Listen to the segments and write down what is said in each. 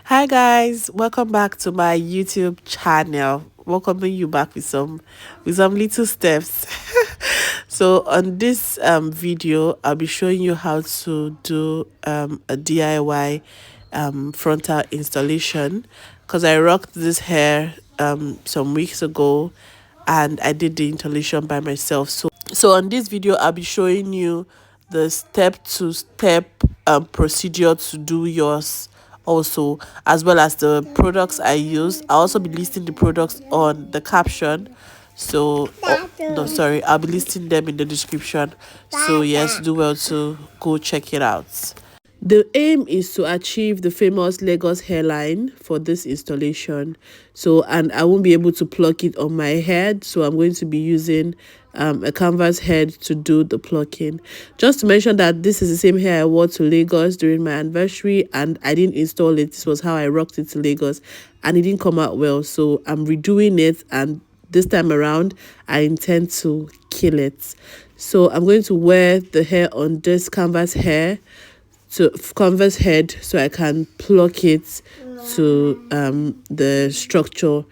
Hi guys, welcome back to my YouTube channel. Welcoming you back with some little steps. So on this video, I'll be showing you how to do a DIY frontal installation, because I rocked this hair some weeks ago and I did the installation by myself. So on this video, I'll be showing you the step-to-step procedure to do yours also, as well as the products I use. I'll also be listing the products on the caption. So no, sorry, I'll be listing them in the description. So yes, do well to go check it out. The aim is to achieve the famous Lagos hairline for this installation. So, and I won't be able to pluck it on my head, so I'm going to be using a canvas head to do the plucking. Just to mention that this is the same hair I wore to Lagos during my anniversary, and I didn't install it. This was how I rocked it to Lagos, and it didn't come out well. So I'm redoing it, and this time around I intend to kill it. So I'm going to wear the hair on this canvas head so I can pluck it to the structure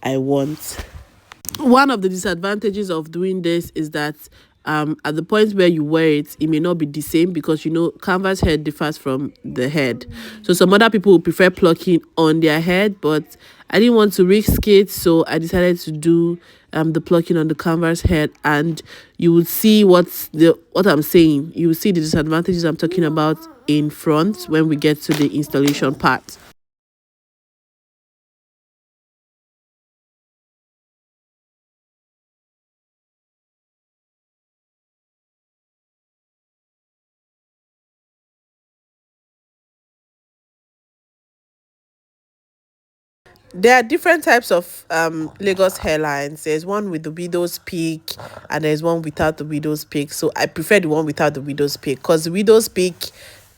I want. One of the disadvantages of doing this is that at the point where you wear it, it may not be the same, because canvas head differs from the head. So some other people will prefer plucking on their head, but I didn't want to risk it, so I decided to do the plucking on the canvas head. And you will see what I'm saying. You will see the disadvantages I'm talking about in front when we get to the installation part. There are different types of Lagos hairlines. There's one with the widow's peak, and there's one without the widow's peak. So I prefer the one without the widow's peak, because the widow's peak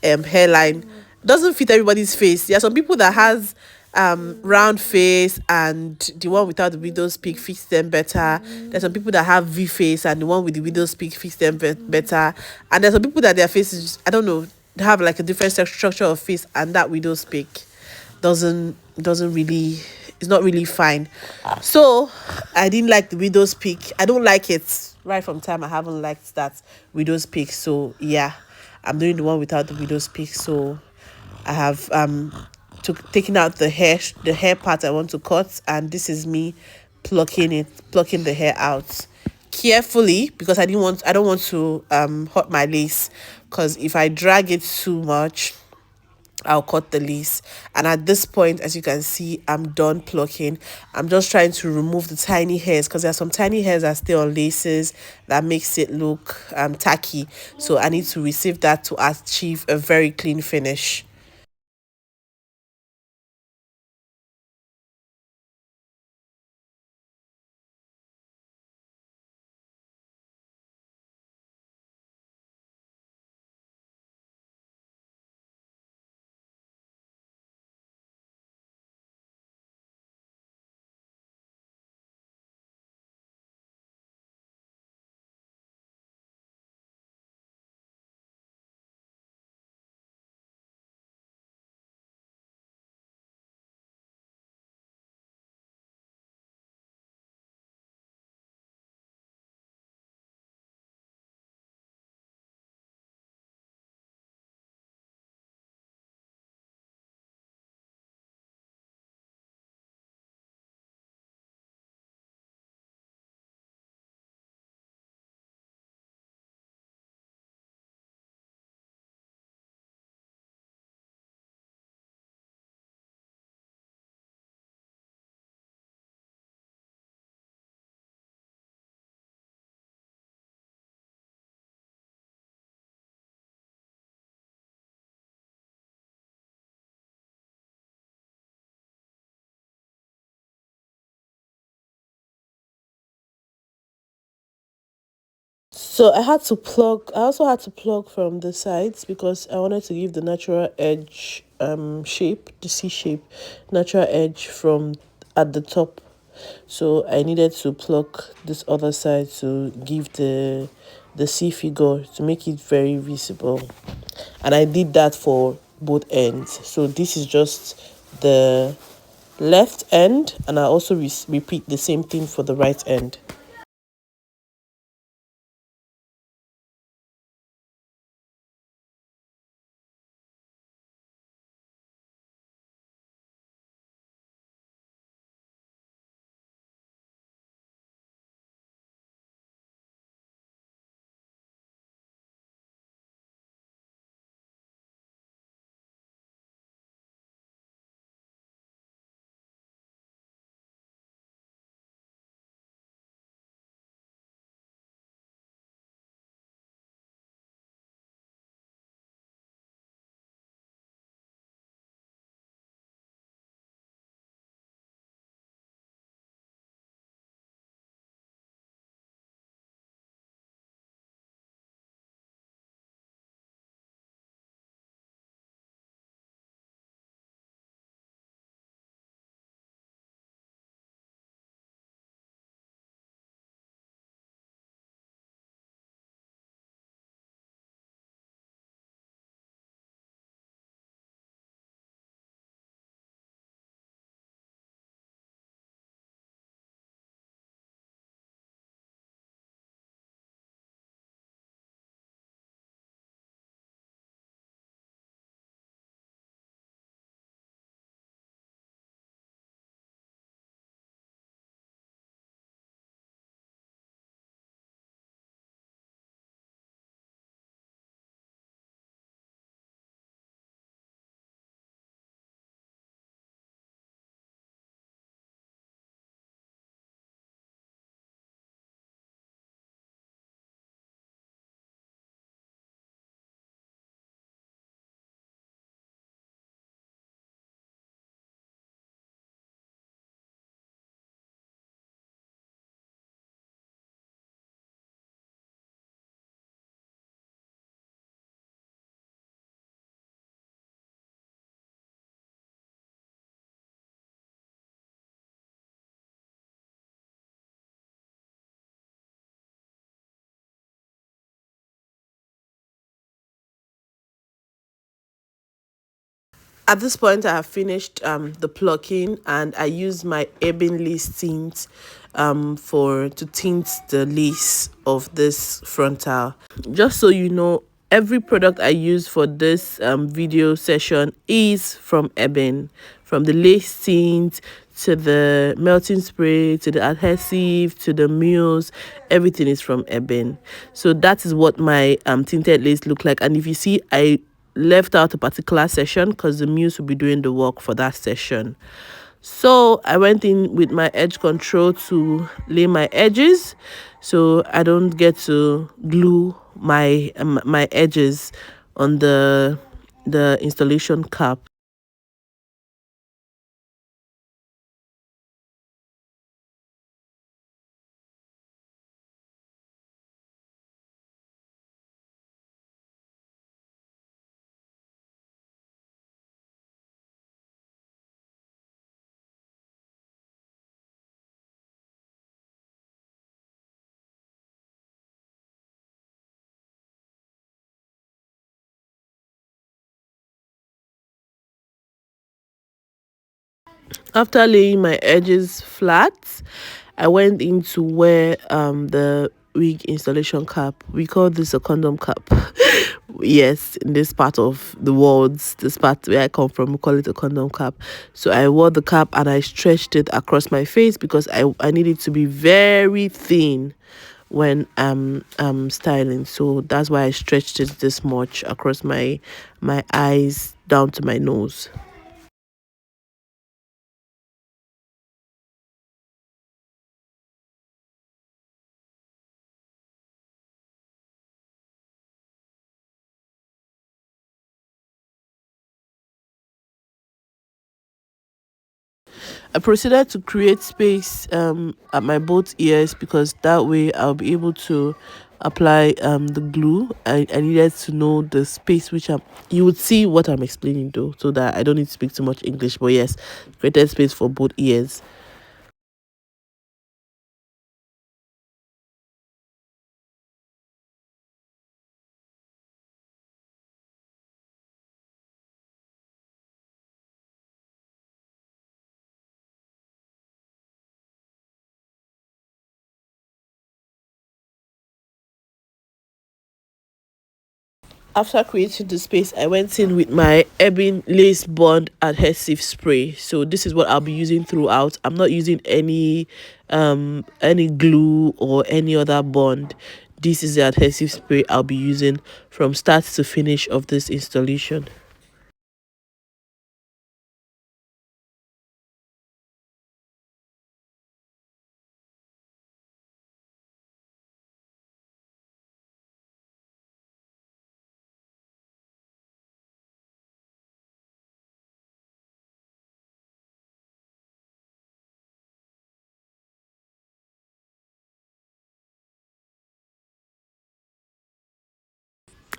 hairline doesn't fit everybody's face. There are some people that has round face, and the one without the widow's peak fits them better. There's some people that have V face, and the one with the widow's peak fits them better. And there's some people that their faces, I don't know, they have like a different structure of face, and that widow's peak doesn't really, it's not really fine. So I didn't like the widow's peak. I don't like it. Right from time I haven't liked that widow's peak. So yeah, I'm doing the one without the widow's peak. So I have taken out the hair part I want to cut, and this is me plucking the hair out carefully, because I don't want to hurt my lace, because if I drag it too much, I'll cut the lace. And at this point, as you can see, I'm done plucking. I'm just trying to remove the tiny hairs, because there are some tiny hairs that stay on laces that makes it look tacky. So I need to receive that to achieve a very clean finish. So I also had to plug from the sides, because I wanted to give the natural edge shape, the C shape, natural edge from at the top. So I needed to pluck this other side to give the C figure, to make it very visible. And I did that for both ends. So this is just the left end, and I also repeat the same thing for the right end. At this point, I have finished the plucking, and I use my ebony lace tint for to tint the lace of this frontal. Just so you know, every product I use for this video session is from Eben, from the lace tint to the melting spray to the adhesive to the mousse. Everything is from Eben. So that is what my tinted lace look like. And if you see, I left out a particular session because the muse will be doing the work for that session. So I went in with my edge control to lay my edges so I don't get to glue my edges on the installation cap. After laying my edges flat, I went in to wear the wig installation cap. We call this a condom cap. Yes, in this part of the world, this part where I come from, we call it a condom cap. So I wore the cap and I stretched it across my face because I need it to be very thin when I'm styling. So that's why I stretched it this much across my eyes down to my nose. I proceeded to create space at my both ears because that way I'll be able to apply the glue. I needed to know the space which you would see what I'm explaining though, so that I don't need to speak too much English. But yes, created space for both ears. After creating the space, I went in with my Ebin Lace Bond adhesive spray. So this is what I'll be using throughout. I'm not using any glue or any other bond. This is the adhesive spray I'll be using from start to finish of this installation.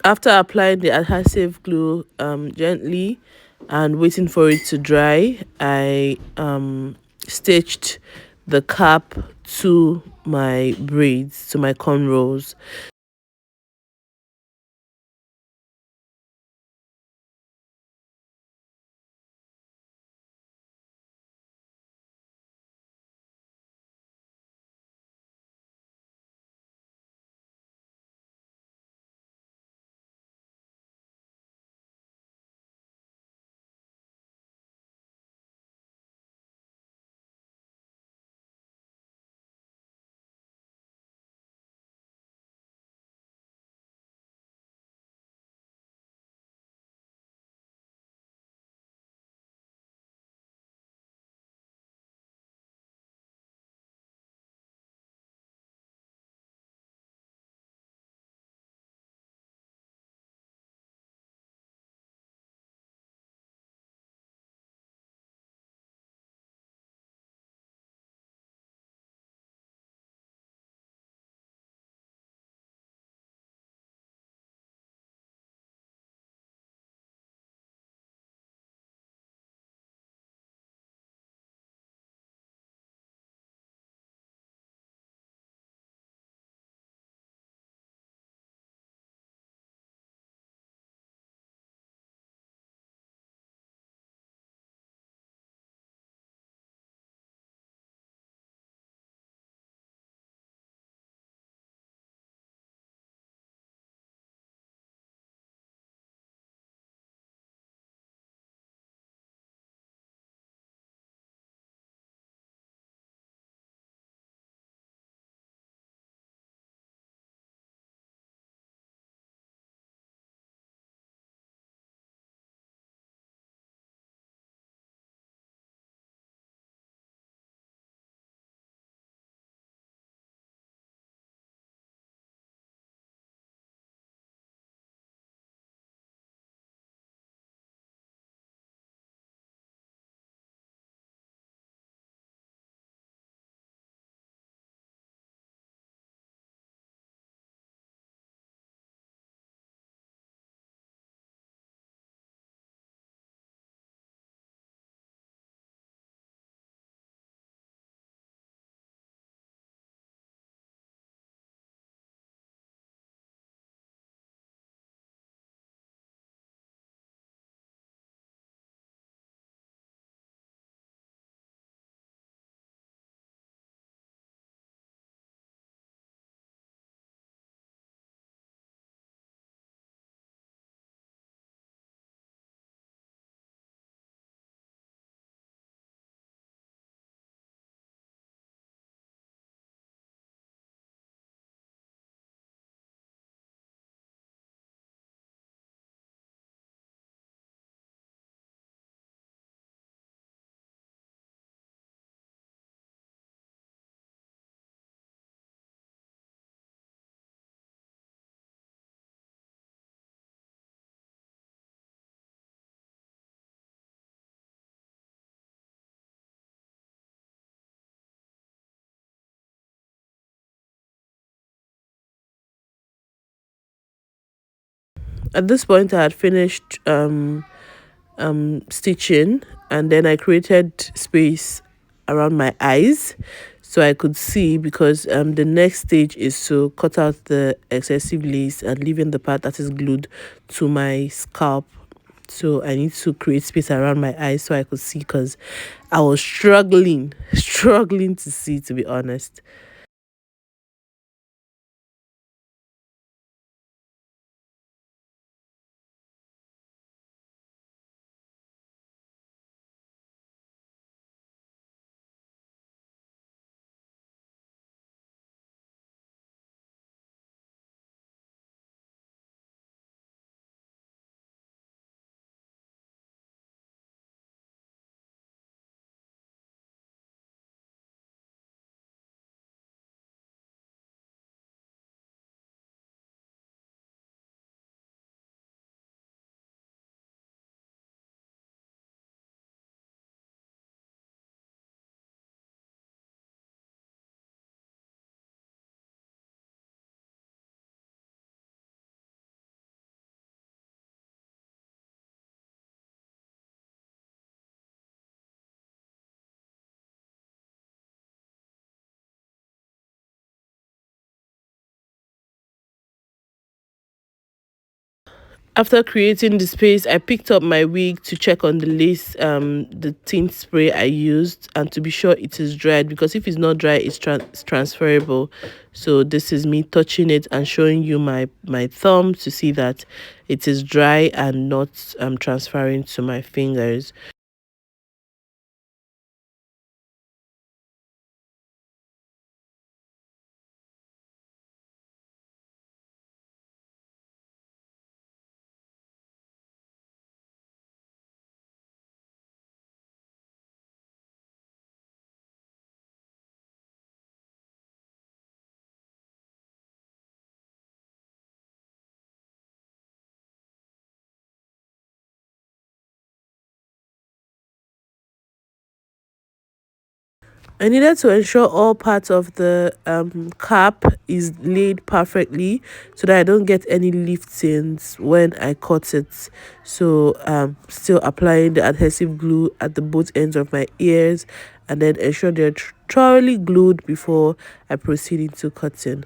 After applying the adhesive glue gently and waiting for it to dry, I stitched the cap to my braids, to my cornrows. At this point, I had finished stitching, and then I created space around my eyes so I could see, because the next stage is to cut out the excessive lace and leaving the part that is glued to my scalp. So I need to create space around my eyes so I could see, because I was struggling struggling to see, to be honest. After creating the space, I picked up my wig to check on the lace, the tint spray I used, and to be sure it is dried, because if it's not dry, it's transferable. So this is me touching it and showing you my thumb to see that it is dry and not transferring to my fingers. I needed to ensure all parts of the cap is laid perfectly so that I don't get any liftings when I cut it. So still applying the adhesive glue at the both ends of my ears, and then ensure they're thoroughly glued before I proceed into cutting.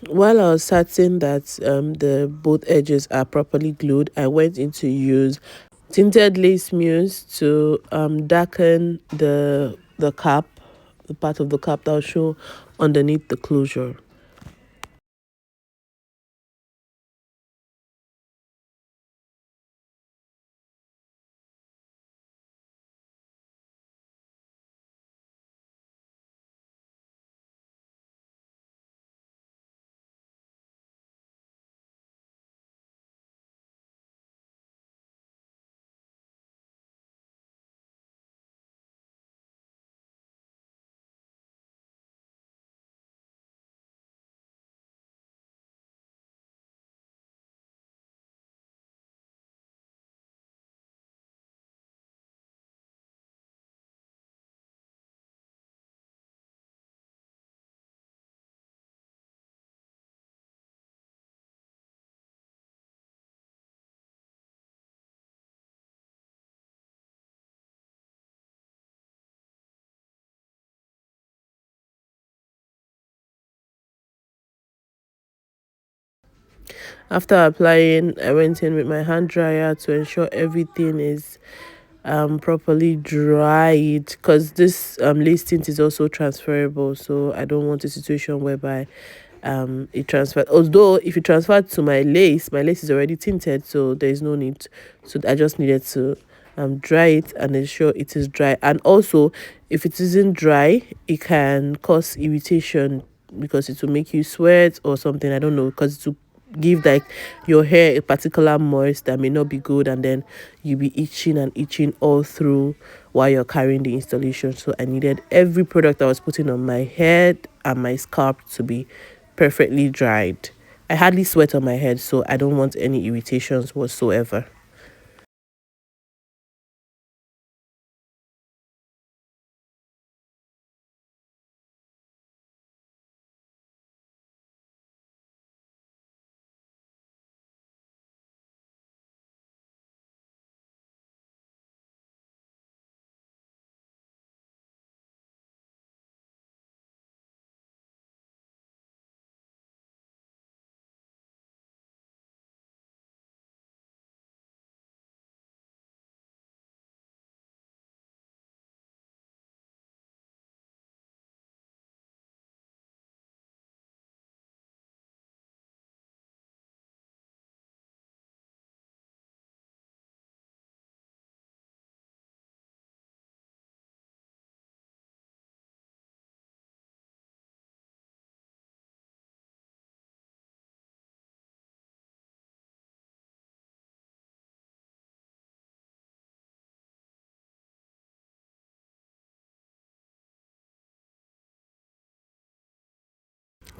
While I was certain that the both edges are properly glued, I went in to use tinted lace mousse to darken the cap, the part of the cap that will show underneath the closure. After applying, I went in with my hand dryer to ensure everything is properly dried, because this lace tint is also transferable, so I don't want a situation whereby it transferred. Although if it transferred to my lace is already tinted, so there is no need. So I just needed to dry it and ensure it is dry. And also, if it isn't dry, it can cause irritation because it will make you sweat or something. I don't know, because to give like your hair a particular moist that may not be good, and then you'll be itching and itching all through while you're carrying the installation. So I needed every product I was putting on my head and my scalp to be perfectly dried. I hardly sweat on my head, so I don't want any irritations whatsoever.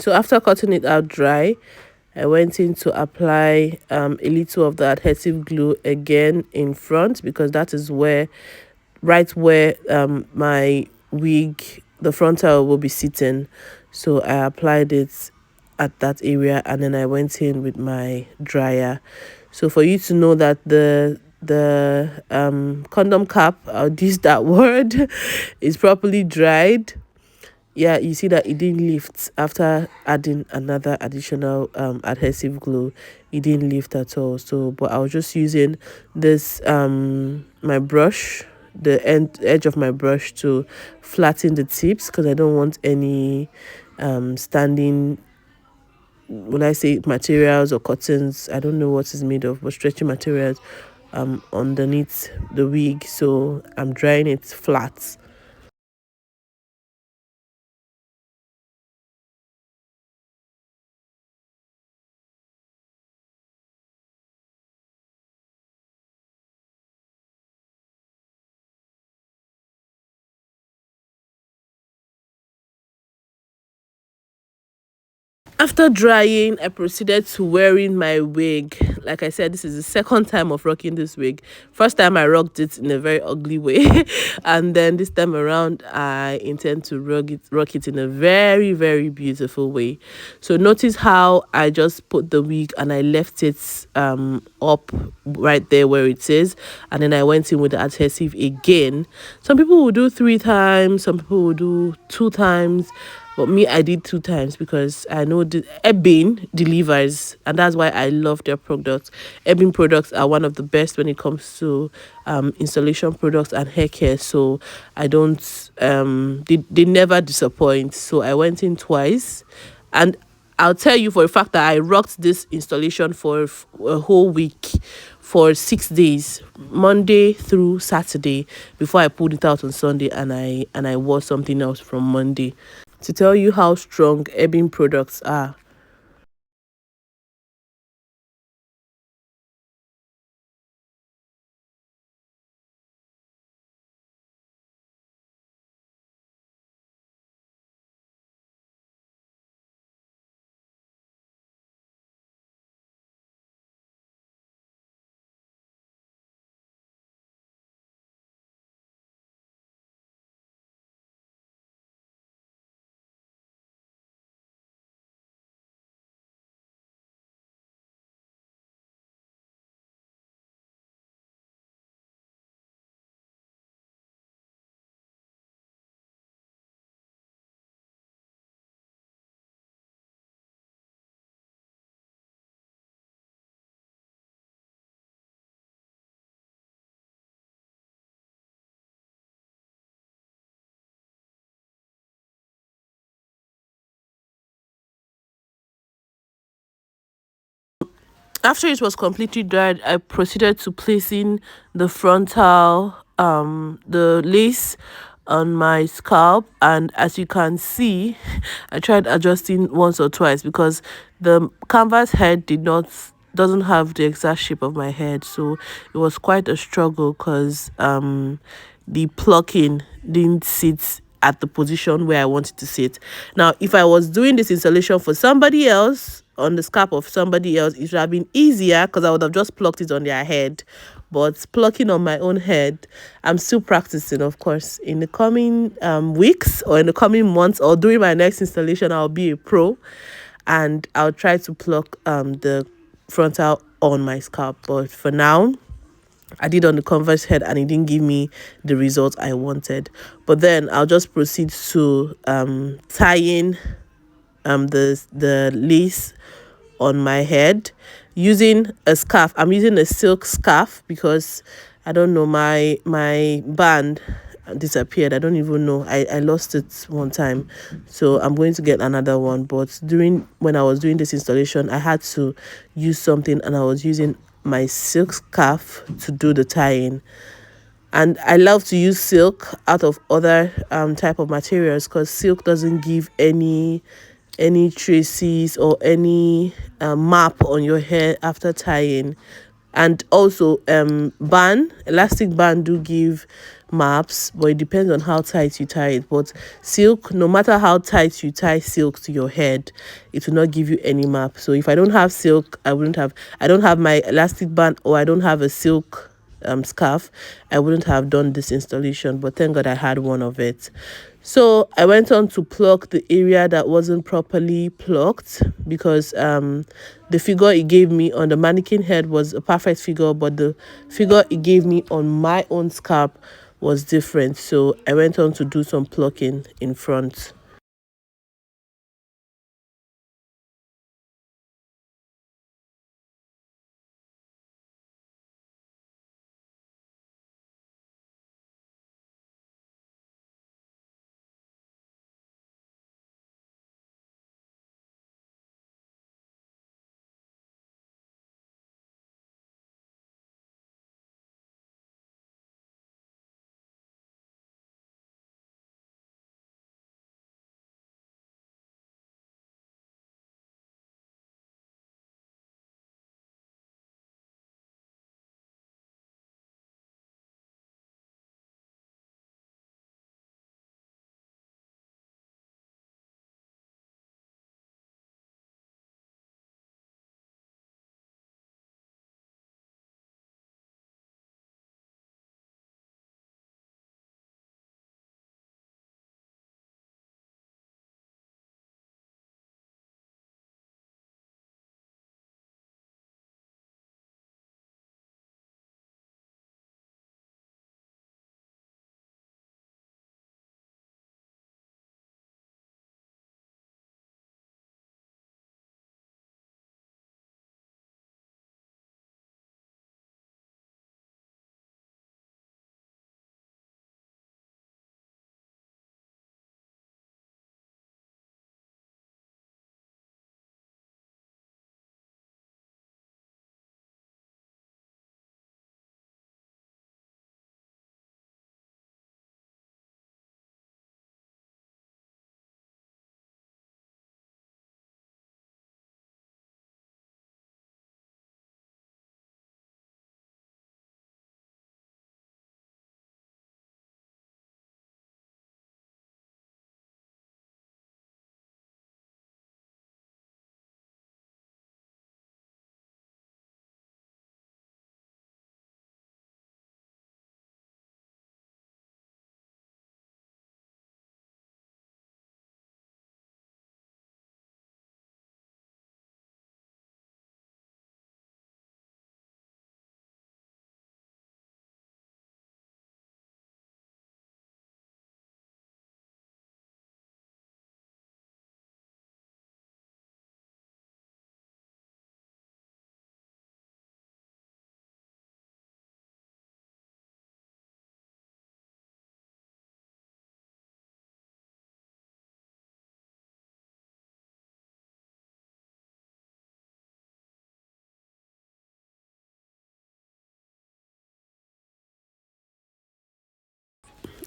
So after cutting it out dry, I went in to apply a little of the adhesive glue again in front, because that is where, right where my wig, the frontal, will be sitting. So I applied it at that area, and then I went in with my dryer. So for you to know that condom cap, I'll use that word, is properly dried. Yeah, you see that it didn't lift after adding another additional adhesive glue. It didn't lift at all. So but I was just using this my brush, the edge of my brush, to flatten the tips, because I don't want any standing, will I say, materials or cottons, I don't know what is made of, but stretchy materials underneath the wig. So I'm drying it flat. After drying, I proceeded to wearing my wig. Like I said, this is the second time of rocking this wig. First time I rocked it in a very ugly way, and then this time around, I intend to rock it in a very, very beautiful way. So notice how I just put the wig and I left it up right there where it is, and then I went in with the adhesive again. Some people will do 3 times, some people will do 2 times. But me, I did 2 times because I know the Ebin delivers, and that's why I love their products. Ebin products are one of the best when it comes to installation products and hair care. So I don't, they never disappoint. So I went in twice, and I'll tell you for a fact that I rocked this installation for a whole week, for 6 days, Monday through Saturday, before I pulled it out on Sunday, and I wore something else from Monday, to tell you how strong Ebin products are. After it was completely dried, I proceeded to placing the frontal, the lace on my scalp. And as you can see, I tried adjusting once or twice because the canvas head doesn't have the exact shape of my head. So it was quite a struggle because the plucking didn't sit at the position where I wanted to sit. Now, if I was doing this installation for somebody else, on the scalp of somebody else, it would have been easier because I would have just plucked it on their head. But plucking on my own head, I'm still practicing, of course. In the coming weeks, or in the coming months, or during my next installation, I'll be a pro, and I'll try to pluck the frontal on my scalp. But for now, I did on the converse head and it didn't give me the result I wanted. But then I'll just proceed to tying the lace on my head using a scarf. I'm using a silk scarf because I don't know, my band disappeared. I don't even know, I lost it one time, so I'm going to get another one. But when I was doing this installation, I had to use something, and I was using my silk scarf to do the tying. And I love to use silk out of other type of materials because silk doesn't give any traces or any map on your hair after tying. And also elastic band do give maps, but it depends on how tight you tie it. But silk, no matter how tight you tie silk to your head, it will not give you any map. So if I don't have silk, I don't have my elastic band, or I don't have a silk scarf, I wouldn't have done this installation. But thank God I had one of it. So I went on to pluck the area that wasn't properly plucked, because the figure it gave me on the mannequin head was a perfect figure, but the figure it gave me on my own scalp was different. So I went on to do some plucking in front.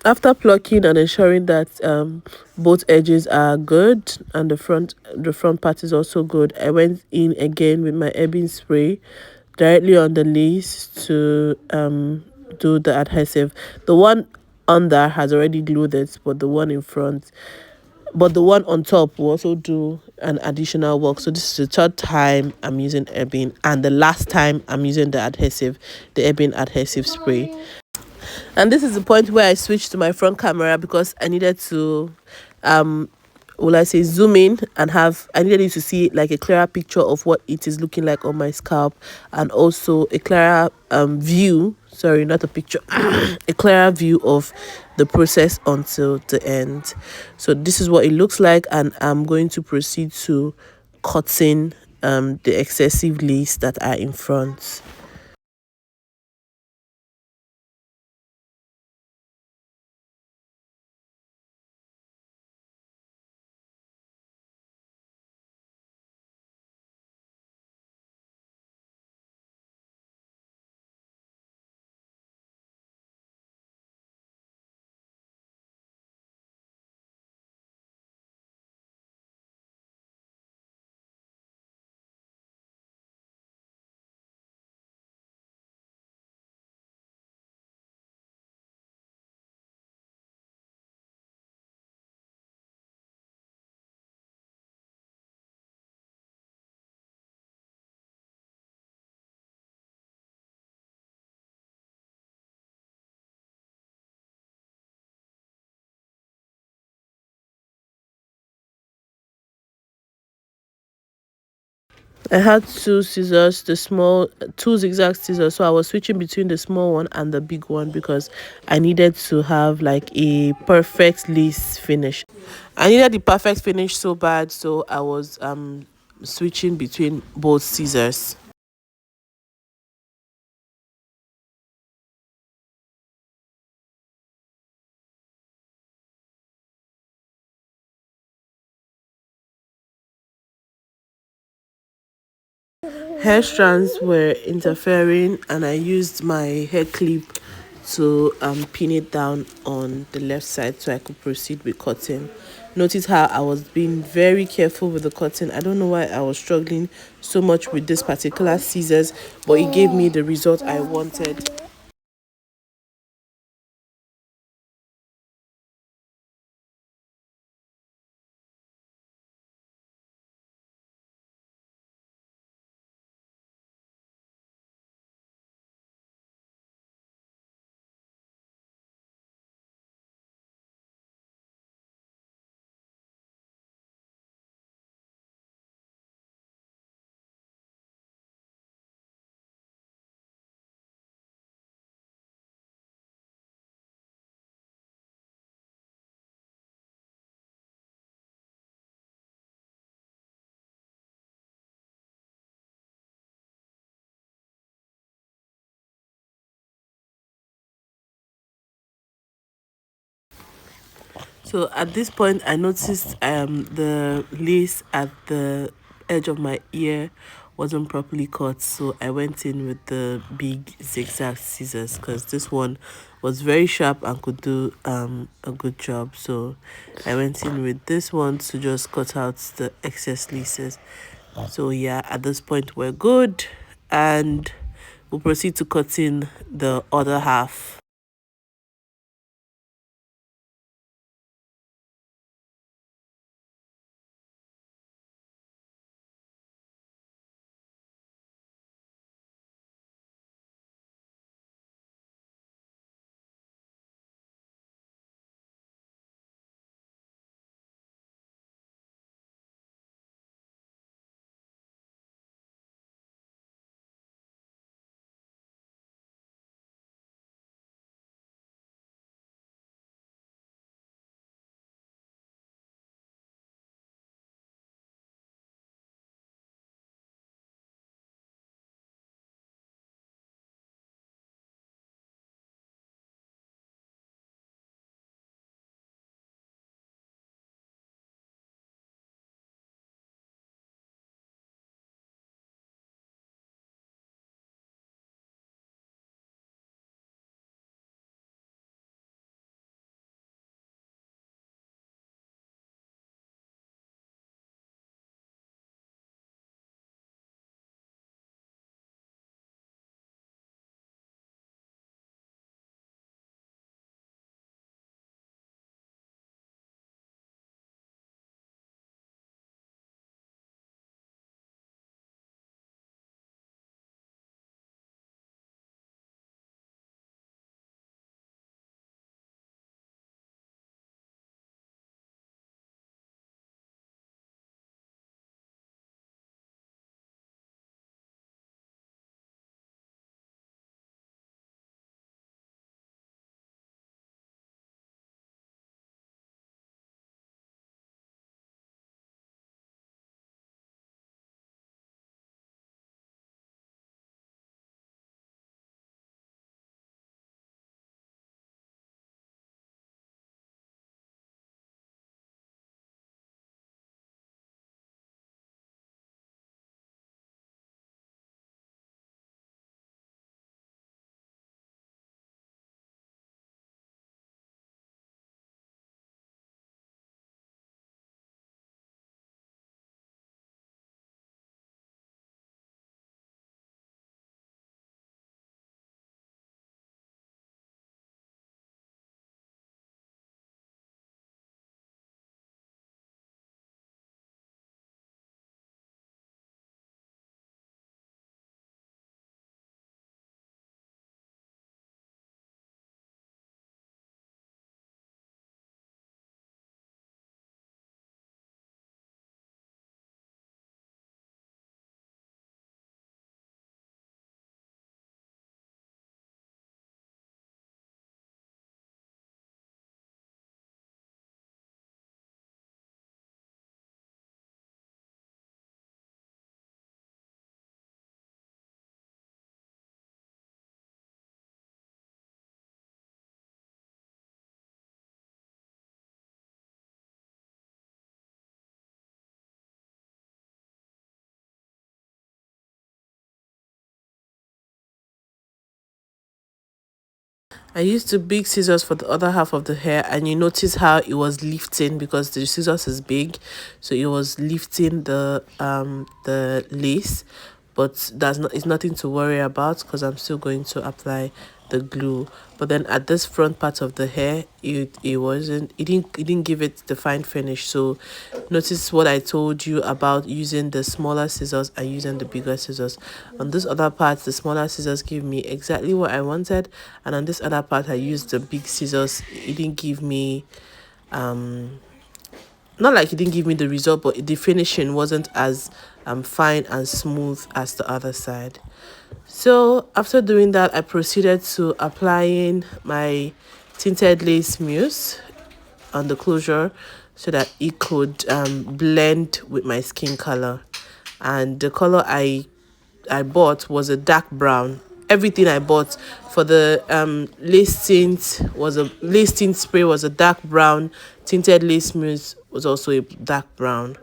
After plucking and ensuring that both edges are good and the front part is also good, I went in again with my ebbing spray directly on the lace to do the adhesive. The one under has already glued it, but the one on top will also do an additional work. So this is the third time I'm using ebbing, and the last time I'm using the ebbing adhesive spray. And this is the point where I switched to my front camera, because I needed to will I say zoom in and I needed you to see like a clearer picture of what it is looking like on my scalp, and also a clearer view, sorry, not a picture, a clearer view of the process until the end. So this is what it looks like, and I'm going to proceed to cutting the excessive lace that are in front. I had two scissors, the small, two zigzag scissors. So I was switching between the small one and the big one because I needed to have like a perfect lace finish. I needed the perfect finish so bad, so I was switching between both scissors. Hair strands were interfering, and I used my hair clip to pin it down on the left side so I could proceed with cutting. Notice how I was being very careful with the cutting. I don't know why I was struggling so much with this particular scissors, but it gave me the result I wanted. So at this point, I noticed the lace at the edge of my ear wasn't properly cut, so I went in with the big zigzag scissors because this one was very sharp and could do a good job. So I went in with this one to just cut out the excess laces. So yeah, at this point we're good, and we'll proceed to cutting the other half. I used the big scissors for the other half of the hair, and you notice how it was lifting because the scissors is big, so it was lifting the lace. But that's not, it's nothing to worry about because I'm still going to apply the glue. But then at this front part of the hair, it didn't give it the fine finish. So notice what I told you about using the smaller scissors and using the bigger scissors. On this other part, the smaller scissors give me exactly what I wanted, and on this other part I used the big scissors. It didn't give me not like it didn't give me the result, but the finishing wasn't as fine and smooth as the other side. So after doing that, I proceeded to applying my tinted lace mousse on the closure so that it could blend with my skin color. And the color I bought was a dark brown. Everything I bought for the lace tint spray was a dark brown. Tinted lace mousse was also a dark brown.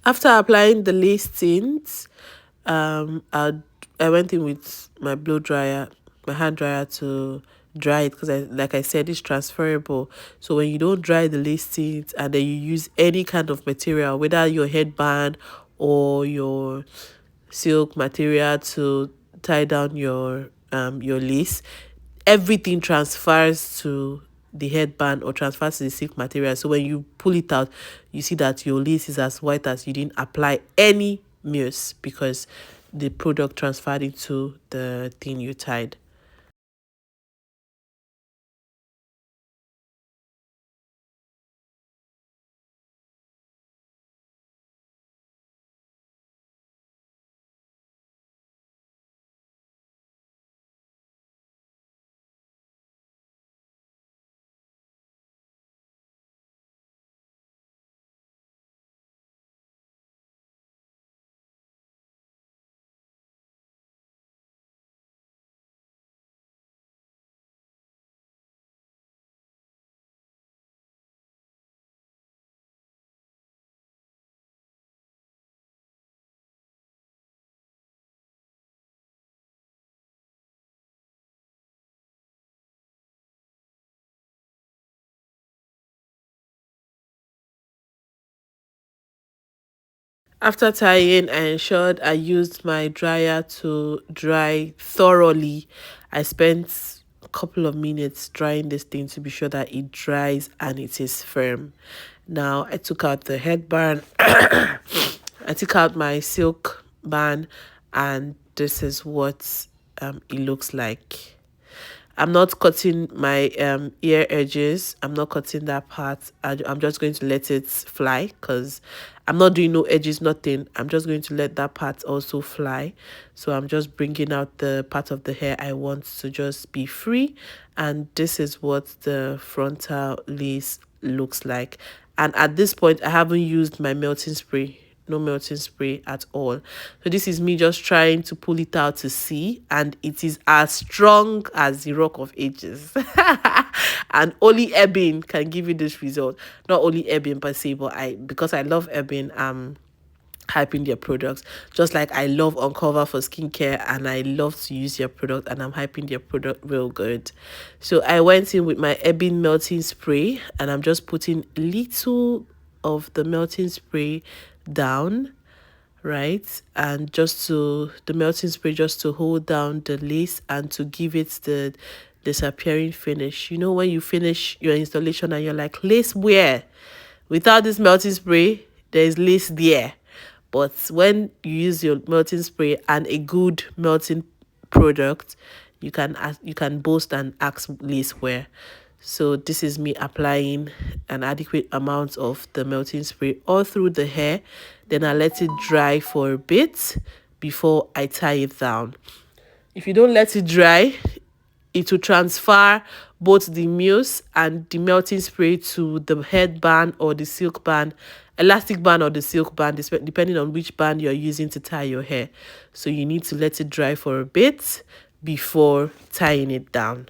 After applying the lace tint, I went in with my blow dryer, my hand dryer to dry it because like I said, it's transferable. So when you don't dry the lace tint and then you use any kind of material, whether your headband or your silk material to tie down your lace, everything transfers to the headband or transfers to the silk material. So when you pull it out, you see that your lace is as white as you didn't apply any mousse because the product transferred into the thing you tied. After tying, I ensured I used my dryer to dry thoroughly. I spent a couple of minutes drying this thing to be sure that it dries and it is firm. Now I took out the headband. I took out my silk band, and this is what it looks like. I'm not cutting my ear edges. I'm not cutting that part. I'm just going to let it fly because I'm not doing no edges, nothing. I'm just going to let that part also fly. So I'm just bringing out the part of the hair I want to just be free. And this is what the frontal lace looks like. And at this point, I haven't used my melting spray. no melting spray at all. So this is me just trying to pull it out to see, and it is as strong as the Rock of Ages. And only Ebin can give you this result. Not only Ebin per se, but because I love Ebin, hyping their products, just like I love Uncover for skincare and I love to use their product, and I'm hyping their product real good. So I went in with my Ebin melting spray, and I'm just putting little of the melting spray down, right? And just to the melting spray, just to hold down the lace and to give it the disappearing finish. You know, when you finish your installation and you're like, lace where? Without this melting spray, there is lace there. But when you use your melting spray and a good melting product, you can boast and ask lace where. So this is me applying an adequate amount of the melting spray all through the hair. Then I let it dry for a bit before I tie it down. If you don't let it dry, it will transfer both the mousse and the melting spray to the headband or the silk band, elastic band or the silk band, depending on which band you're using to tie your hair. So you need to let it dry for a bit before tying it down.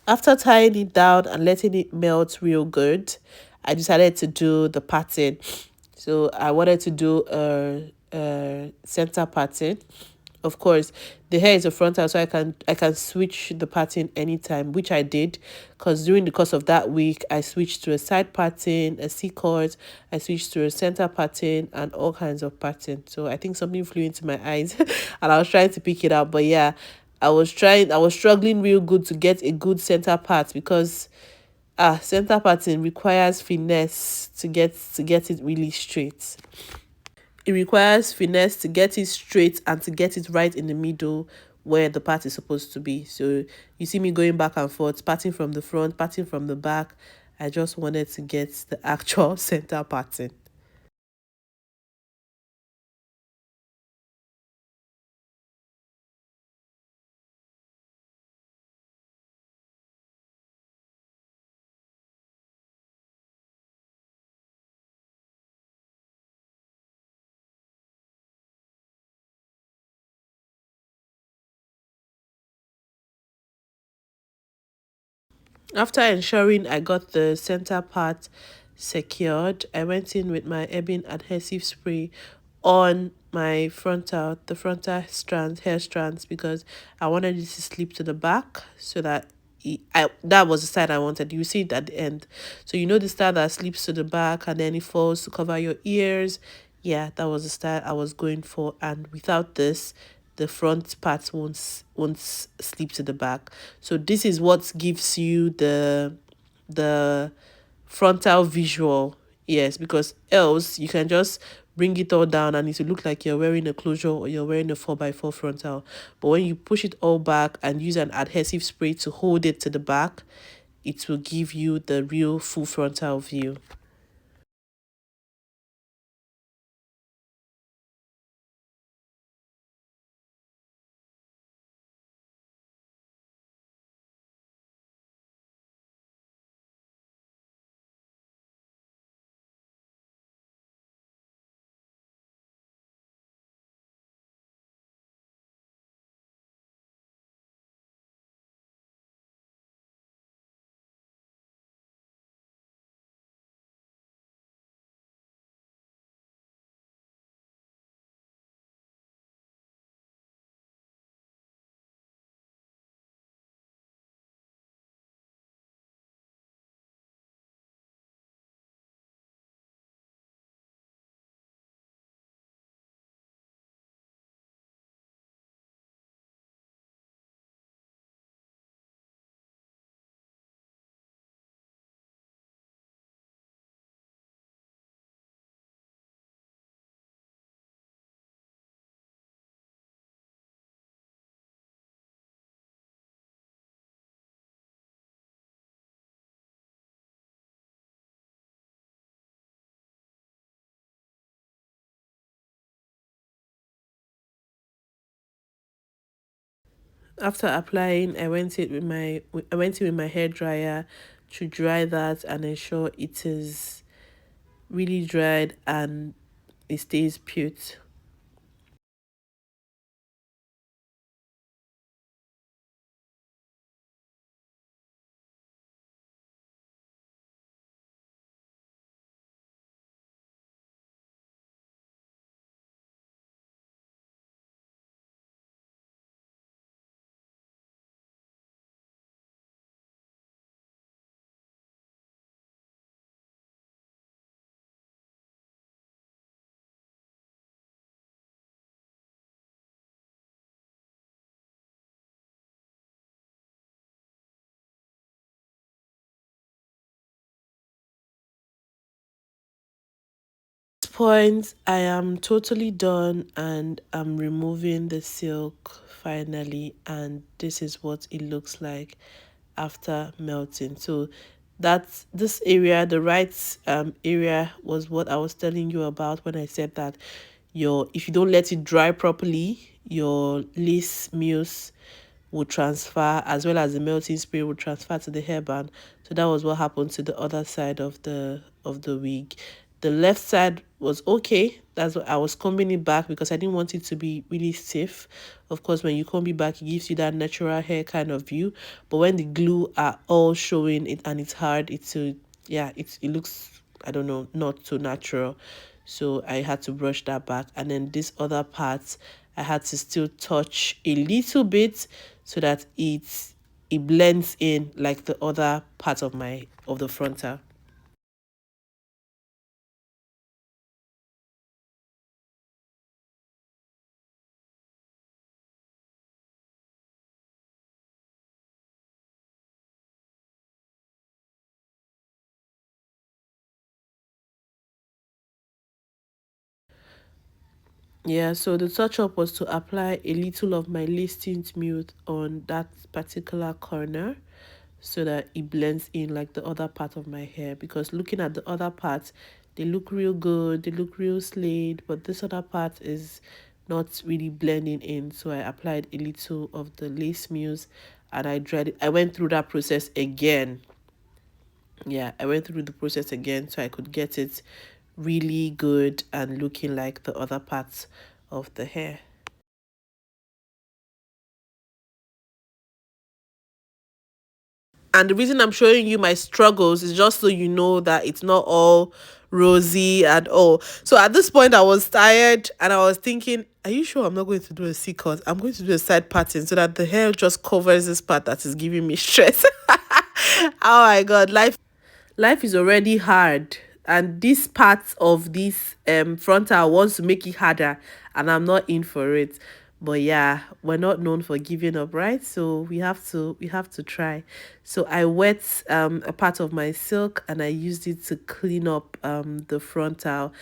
After tying it down and letting it melt real good, I decided to do the pattern. So I wanted to do a center pattern. Of course, the hair is a frontal, so I can switch the pattern anytime, which I did, because during the course of that week, I switched to a side pattern, a C-cut, I switched to a center pattern, and all kinds of patterns. So I think something flew into my eyes, and I was trying to pick it up, but yeah, I was struggling real good to get a good center part, because center parting requires finesse to get it really straight. It requires finesse to get it straight and to get it right in the middle where the part is supposed to be. So you see me going back and forth, parting from the front, parting from the back. I just wanted to get the actual center parting. After ensuring I got the center part secured, I went in with my Ebin adhesive spray on my the frontal strands, hair strands, because I wanted it to slip to the back so that that was the side I wanted. You see it at the end. So you know the style that slips to the back and then it falls to cover your ears. Yeah, that was the style I was going for. And without this, the front part won't slip to the back. So this is what gives you the frontal visual. Yes, because else you can just bring it all down and it will look like you're wearing a closure or you're wearing a 4x4 frontal. But when you push it all back and use an adhesive spray to hold it to the back, it will give you the real full frontal view. After applying, I went in with my hair dryer to dry that and ensure it is really dried and it stays put. Point, I am totally done and I'm removing the silk finally, and this is what it looks like after melting. So that's this area, the right area was what I was telling you about when I said that your if you don't let it dry properly, your lace mousse will transfer, as well as the melting spray will transfer to the hairband. So that was what happened to the other side of the wig. The left side was okay. That's what I was combing it back because I didn't want it to be really stiff. Of course, when you comb it back, it gives you that natural hair kind of view. But when the glue are all showing it and it's hard, it looks, I don't know, not so natural. So I had to brush that back, and then this other part I had to still touch a little bit so that it blends in like the other part of the frontal. Yeah, so the touch up was to apply a little of my lace tint mousse on that particular corner so that it blends in like the other part of my hair, because looking at the other parts, they look real good, they look real slayed, but this other part is not really blending in. So I applied a little of the lace mousse and I dried it. I went through that process again. Yeah, I went through the process again so I could get it really good and looking like the other parts of the hair. And the reason I'm showing you my struggles is just so you know that it's not all rosy and all. So at this point, I was tired and I was thinking, are you sure I'm not going to do a C cut? I'm going to do a side parting so that the hair just covers this part that is giving me stress. Oh my God, life is already hard, and this part of this frontal wants to make it harder, and I'm not in for it. But yeah, we're not known for giving up, right? So we have to try. So I wet a part of my silk and I used it to clean up the frontal,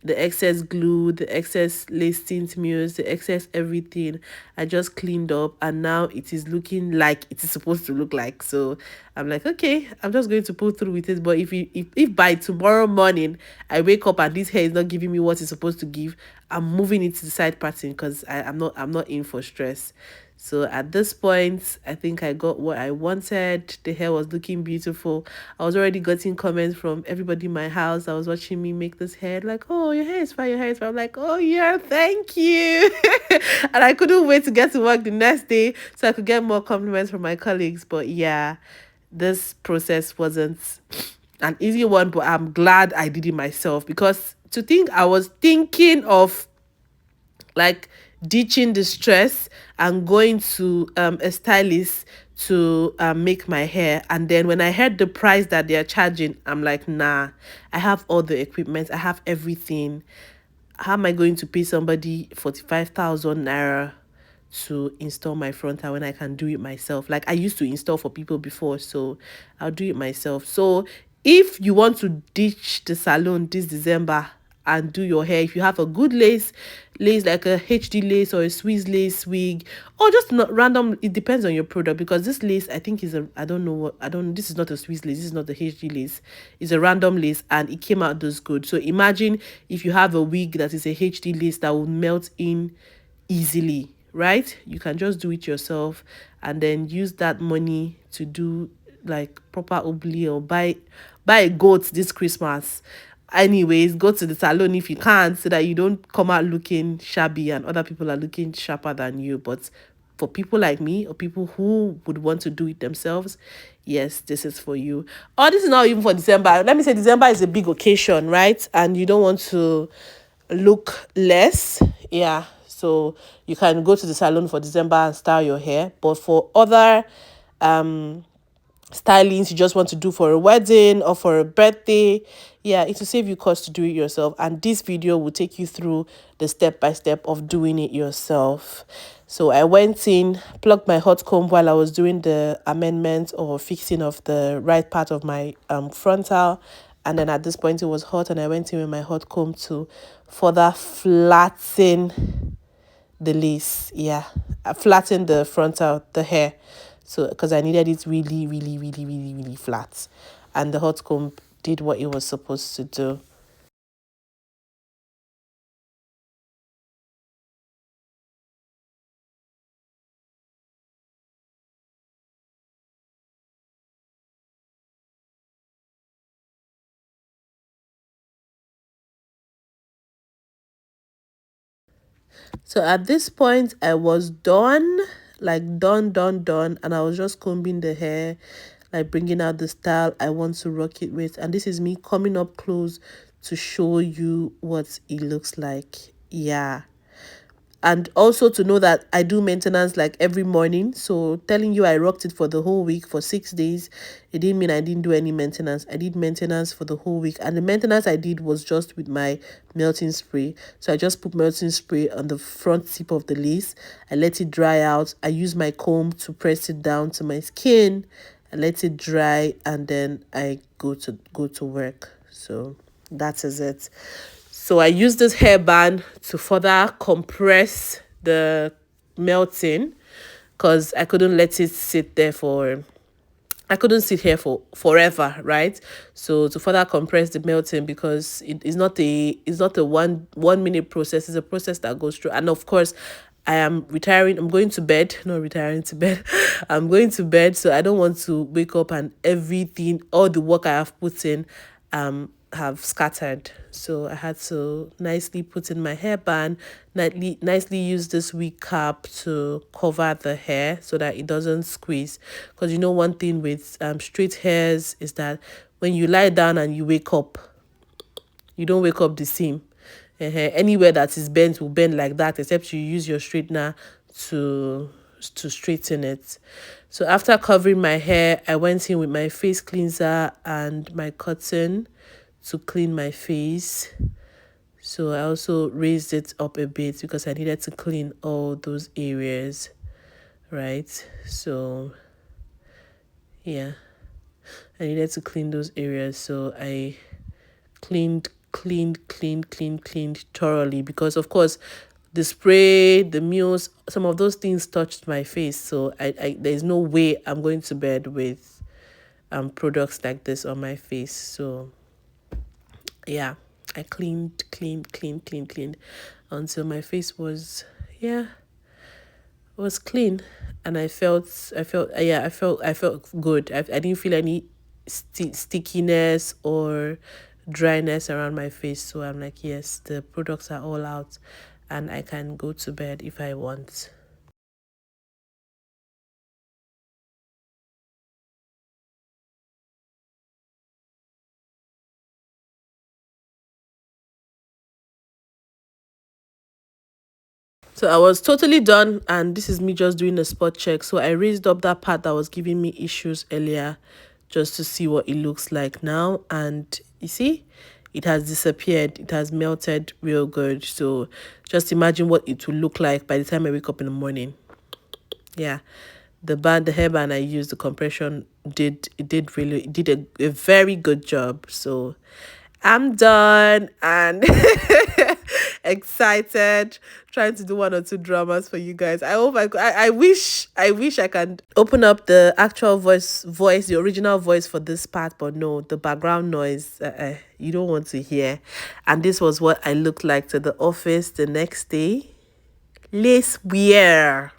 the excess glue, the excess lace tint mousse, the excess everything. I just cleaned up and now it is looking like it is supposed to look like. So I'm like, okay, I'm just going to pull through with it. But if by tomorrow morning I wake up and this hair is not giving me what it's supposed to give, I'm moving it to the side parting because I'm not in for stress. So at this point, I think I got what I wanted. The hair was looking beautiful. I was already getting comments from everybody in my house that was watching me make this hair, like, oh, your hair is fine, your hair is fine. I'm like, oh yeah, thank you. And I couldn't wait to get to work the next day so I could get more compliments from my colleagues. But yeah, this process wasn't an easy one, but I'm glad I did it myself, because to think I was thinking of like ditching the stress and going to a stylist to make my hair, and then when I heard the price that they are charging, I'm like, nah, I have all the equipment, I have everything. How am I going to pay somebody 45,000 naira to install my frontal when I can do it myself? Like I used to install for people before, so I'll do it myself. So if you want to ditch the salon this December and do your hair, if you have a good lace like a HD lace or a Swiss lace wig, or just not random, it depends on your product, because this lace I think is a, I don't know what, I don't, this is not a Swiss lace, this is not the HD lace, it's a random lace and it came out this good. So imagine if you have a wig that is a HD lace that will melt in easily, right? You can just do it yourself and then use that money to do like proper obli, or buy a goat this Christmas. Anyways, go to the salon if you can, so that you don't come out looking shabby and other people are looking sharper than you. But for people like me, or people who would want to do it themselves, yes, this is for you. Oh, this is not even for December. Let me say December is a big occasion, right? And you don't want to look less. Yeah, so you can go to the salon for December and style your hair. But for other stylings you just want to do for a wedding or for a birthday, yeah, it will save you cost to do it yourself, and this video will take you through the step by step of doing it yourself. So I went in, plugged my hot comb while I was doing the amendment or fixing of the right part of my frontal, and then at this point it was hot, and I went in with my hot comb to further flatten the lace. Yeah, I flattened the frontal, the hair, so because I needed it really, really, really, really, really flat, and the hot comb did what it was supposed to do. So at this point I was done, like done, and I was just combing the hair, like bringing out the style I want to rock it with. And this is me coming up close to show you what it looks like. Yeah, and also to know that I do maintenance like every morning. So telling you I rocked it for the whole week for 6 days, it didn't mean I didn't do any maintenance. I did maintenance for the whole week, and the maintenance I did was just with my melting spray. So I just put melting spray on the front tip of the lace. I let it dry out. I use my comb to press it down to my skin. I let it dry, and then I go to work. So that is it. So I use this hairband to further compress the melting, because I couldn't let it sit there for, I couldn't sit here for forever, right? So to further compress the melting, because it's not a one minute process. It's a process that goes through. And of course, I am retiring. I'm going to bed. Not retiring to bed. I'm going to bed. So I don't want to wake up and everything, all the work I have put in, have scattered. So I had to nicely put in my hairband, nicely use this wig cap to cover the hair so that it doesn't squeeze. Because you know, one thing with straight hairs is that when you lie down and you wake up, you don't wake up the same. Anywhere that is bent will bend like that, except you use your straightener to straighten it. So after covering my hair, I went in with my face cleanser and my cotton to clean my face. So I also raised it up a bit because I needed to clean all those areas, right? So yeah, I needed to clean those areas. So I cleaned thoroughly, because of course the spray, the mousse, some of those things touched my face. So I there's no way I'm going to bed with products like this on my face. So yeah, I cleaned until my face was, yeah, was clean. And I felt good. I didn't feel any stickiness or dryness around my face. So I'm like, yes, the products are all out and I can go to bed if I want. So I was totally done, and this is me just doing a spot check. So I raised up that part that was giving me issues earlier just to see what it looks like now. And you see, it has disappeared. It has melted real good. So just imagine what it will look like by the time I wake up in the morning. Yeah, the hairband I used, the compression did a very good job. So I'm done and excited, trying to do one or two dramas for you guys. I hope I wish I can open up the actual voice, the original voice for this part, but no, the background noise, you don't want to hear. And this was what I looked like to the office the next day. lace wear.